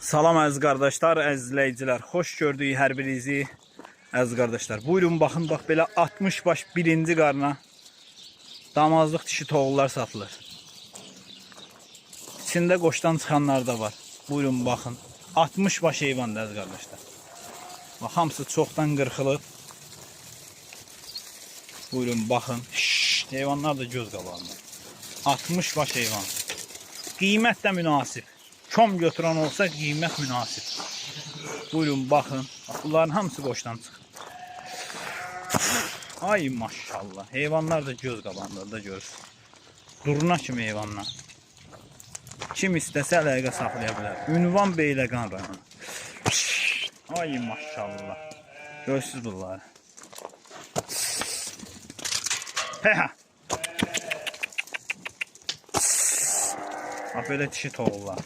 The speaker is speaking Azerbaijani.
Salam əziz qardaşlar, əziz izləyicilər. Xoş gördük hər birinizi. Əziz qardaşlar, buyurun baxın, bax belə 60 baş birinci qarna damazlıq dişi toğullar satılır. İçində qoşdan çıxanlar da var. Buyurun baxın. 60 baş heyvandır əziz qardaşlar. Bax, hamısı çoxdan qırxılıb. Buyurun baxın. Heyvanlar da göz qabağında. 60 baş heyvan. Qiymət də münasib. Kom götürən olsa qiymət münasib. Buyurun baxın. Bunların hamısı qoşdan çıxır. Ay maşallah. Heyvanlar da göz qabağında da görürsün. Durna kimi heyvanlar. Kim istəsə əlaqə saxlaya bilər. Ünvan Beyləqan rayonu. Ay maşallah. Görürsünüz bunları. Hə. Bax belə dişi toğullar.